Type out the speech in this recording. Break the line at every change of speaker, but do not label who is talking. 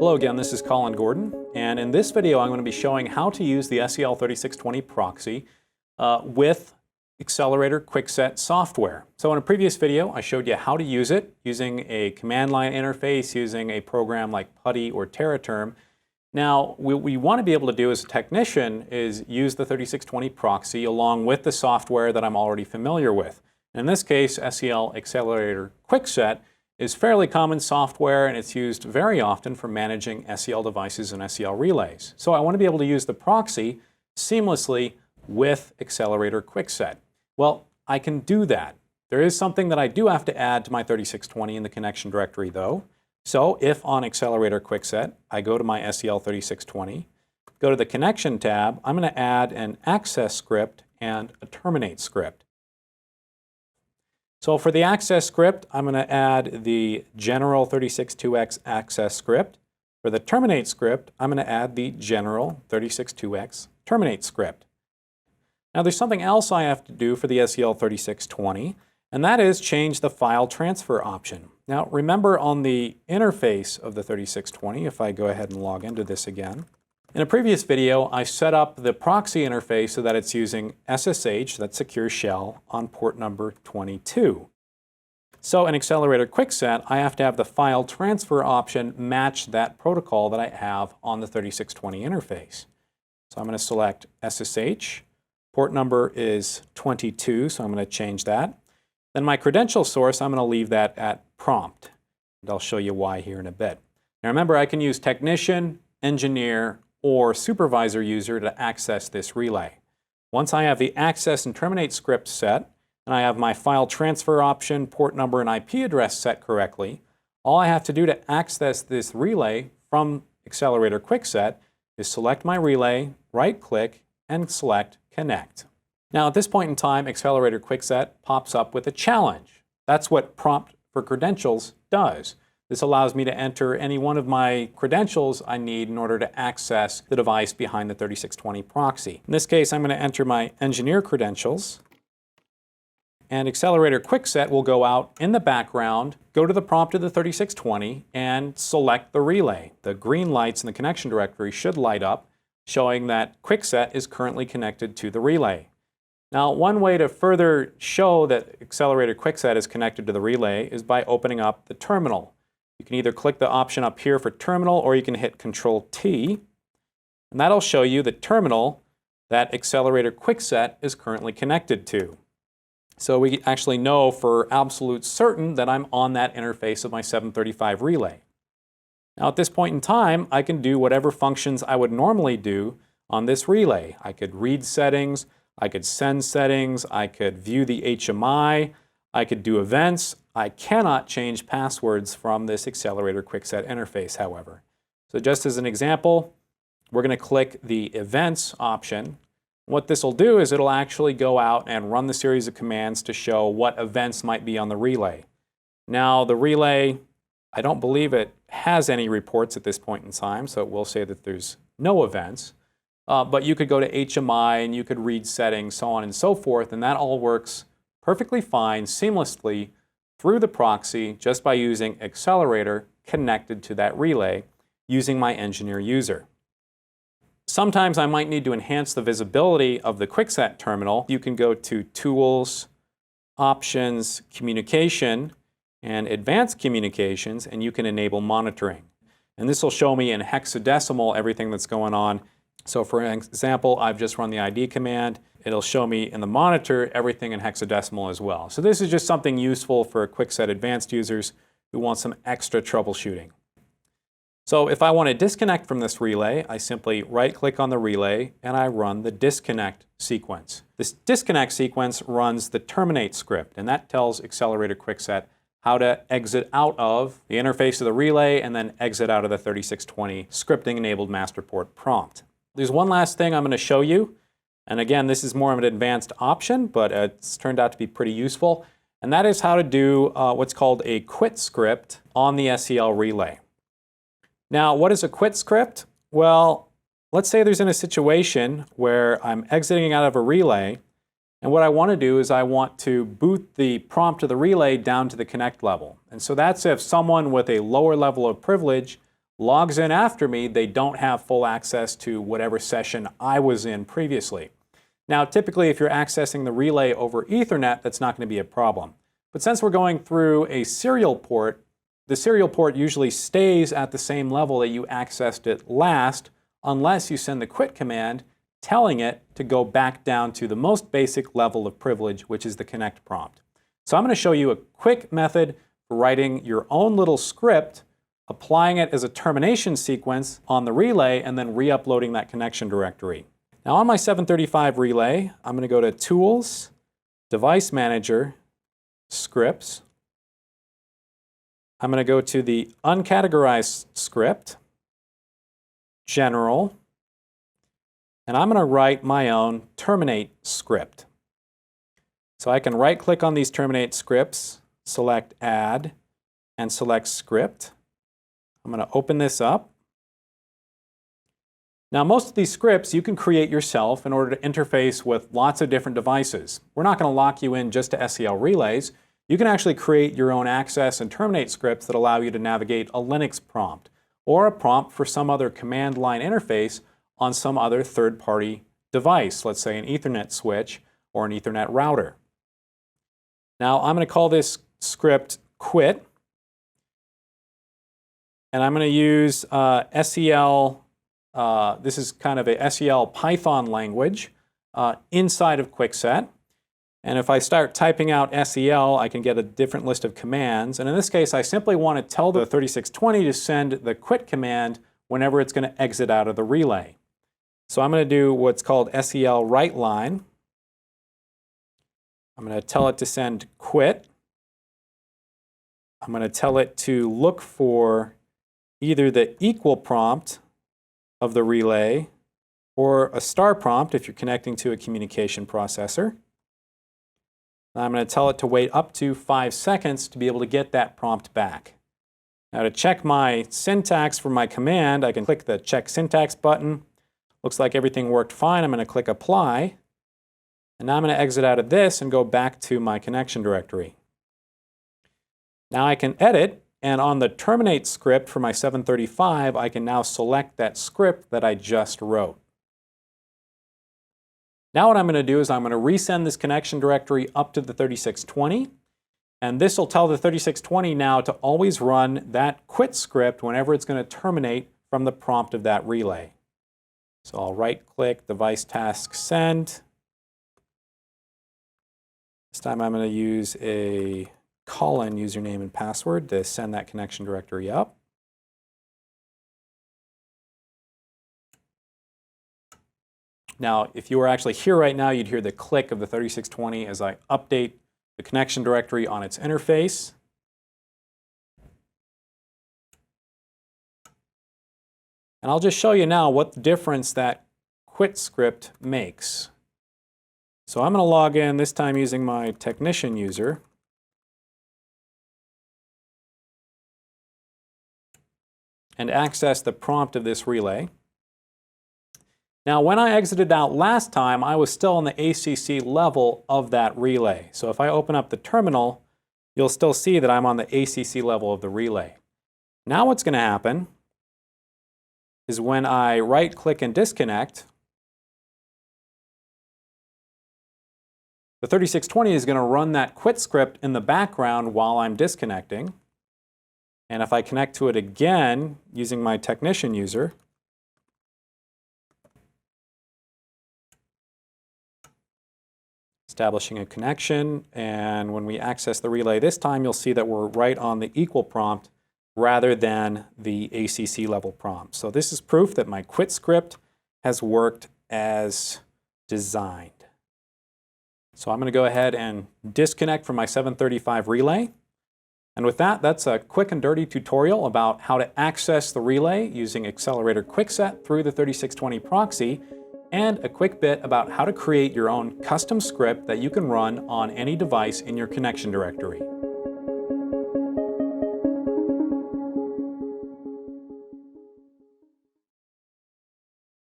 Hello again, this is Colin Gordon, and in this video I'm going to be showing how to use the SEL-3620 Proxy with Accelerator QuickSet software. So in a previous video I showed you how to use it using a command line interface, using a program like PuTTY or Teraterm. Now what we want to be able to do as a technician is use the 3620 Proxy along with the software that I'm already familiar with. In this case, SEL Accelerator QuickSet is fairly common software, and it's used very often for managing SEL devices and SEL relays. So I want to be able to use the proxy seamlessly with Accelerator QuickSet. Well, I can do that. There is something that I do have to add to my 3620 in the connection directory though. So if on Accelerator QuickSet, I go to my SEL-3620, go to the connection tab, I'm going to add an access script and a terminate script. So for the access script, I'm going to add the general 36.2x access script. For the terminate script, I'm going to add the general 36.2x terminate script. Now there's something else I have to do for the SEL-3620, and that is change the file transfer option. Now remember, on the interface of the 3620, if I go ahead and log into this again, in a previous video I set up the proxy interface so that it's using SSH, that's secure shell, on port number 22. So in Accelerator QuickSet, I have to have the file transfer option match that protocol that I have on the 3620 interface. So I'm going to select SSH. Port number is 22, so I'm going to change that. Then my credential source, I'm going to leave that at prompt. And I'll show you why here in a bit. Now remember, I can use technician, engineer, or supervisor user to access this relay. Once I have the access and terminate script set, and I have my file transfer option, port number, and IP address set correctly, all I have to do to access this relay from Accelerator QuickSet is select my relay, right-click, and select Connect. Now at this point in time, Accelerator QuickSet pops up with a challenge. That's what prompt for credentials does. This allows me to enter any one of my credentials I need in order to access the device behind the 3620 proxy. In this case, I'm going to enter my engineer credentials, and Accelerator QuickSet will go out in the background, go to the prompt of the 3620, and select the relay. The green lights in the connection directory should light up, showing that QuickSet is currently connected to the relay. Now, one way to further show that Accelerator QuickSet is connected to the relay is by opening up the terminal. You can either click the option up here for terminal, or you can hit Control-T, and that'll show you the terminal that Accelerator QuickSet is currently connected to. So we actually know for absolute certain that I'm on that interface of my 735 relay. Now at this point in time, I can do whatever functions I would normally do on this relay. I could read settings, I could send settings, I could view the HMI, I could do events. I cannot change passwords from this Accelerator QuickSet interface, however. So just as an example, we're going to click the Events option. What this will do is it'll actually go out and run the series of commands to show what events might be on the relay. Now the relay, I don't believe it has any reports at this point in time, so it will say that there's no events. But you could go to HMI and you could read settings, so on and so forth, and that all works perfectly fine, seamlessly, through the proxy just by using Accelerator connected to that relay using my engineer user. Sometimes I might need to enhance the visibility of the QuickSet terminal. You can go to Tools, Options, Communication, and Advanced Communications, and you can enable monitoring. And this will show me in hexadecimal everything that's going on. So for example, I've just run the ID command. It'll show me in the monitor everything in hexadecimal as well. So this is just something useful for QuickSet Advanced users who want some extra troubleshooting. So if I want to disconnect from this relay, I simply right-click on the relay and I run the disconnect sequence. This disconnect sequence runs the terminate script, and that tells Accelerator QuickSet how to exit out of the interface of the relay and then exit out of the 3620 scripting-enabled master port prompt. There's one last thing I'm going to show you. And again, this is more of an advanced option, but it's turned out to be pretty useful. And that is how to do what's called a quit script on the SEL relay. Now, what is a quit script? Well, let's say there's in a situation where I'm exiting out of a relay, and what I want to do is I want to boot the prompt of the relay down to the connect level. And so that's if someone with a lower level of privilege logs in after me, they don't have full access to whatever session I was in previously. Now, typically, if you're accessing the relay over Ethernet, that's not going to be a problem. But since we're going through a serial port, the serial port usually stays at the same level that you accessed it last, unless you send the quit command telling it to go back down to the most basic level of privilege, which is the connect prompt. So I'm going to show you a quick method for writing your own little script, applying it as a termination sequence on the relay, and then re-uploading that connection directory. Now on my 735 relay, I'm going to go to Tools, Device Manager, Scripts. I'm going to go to the uncategorized script, General, and I'm going to write my own terminate script. So I can right-click on these terminate scripts, select Add, and select Script. I'm going to open this up. Now, most of these scripts you can create yourself in order to interface with lots of different devices. We're not going to lock you in just to SEL relays. You can actually create your own access and terminate scripts that allow you to navigate a Linux prompt or a prompt for some other command line interface on some other third-party device, let's say an Ethernet switch or an Ethernet router. Now, I'm going to call this script quit, and I'm going to use SEL. This is kind of a SEL Python language inside of QuickSet. And if I start typing out SEL, I can get a different list of commands. And in this case, I simply want to tell the 3620 to send the quit command whenever it's going to exit out of the relay. So I'm going to do what's called SEL write line. I'm going to tell it to send quit. I'm going to tell it to look for either the equal prompt of the relay or a star prompt if you're connecting to a communication processor. I'm going to tell it to wait up to 5 seconds to be able to get that prompt back. Now, to check my syntax for my command, I can click the Check Syntax button. Looks like everything worked fine. I'm going to click Apply. And now I'm going to exit out of this and go back to my connection directory. Now I can edit, and on the terminate script for my 735, I can now select that script that I just wrote. Now what I'm going to do is I'm going to resend this connection directory up to the 3620, and this will tell the 3620 now to always run that quit script whenever it's going to terminate from the prompt of that relay. So I'll right-click, Device Task Send. This time I'm going to use a colon username and password to send that connection directory up. Now, if you were actually here right now, you'd hear the click of the 3620 as I update the connection directory on its interface. And I'll just show you now what difference that quit script makes. So I'm going to log in, this time using my technician user. And access the prompt of this relay. Now, when I exited out last time, I was still on the ACC level of that relay. So if I open up the terminal, you'll still see that I'm on the ACC level of the relay. Now what's going to happen is when I right-click and disconnect, the 3620 is going to run that quit script in the background while I'm disconnecting. And if I connect to it again using my technician user, establishing a connection, and when we access the relay this time, you'll see that we're right on the equal prompt rather than the ACC level prompt. So this is proof that my quit script has worked as designed. So I'm going to go ahead and disconnect from my 735 relay. And with that, that's a quick and dirty tutorial about how to access the relay using Accelerator QuickSet through the 3620 proxy, and a quick bit about how to create your own custom script that you can run on any device in your connection directory.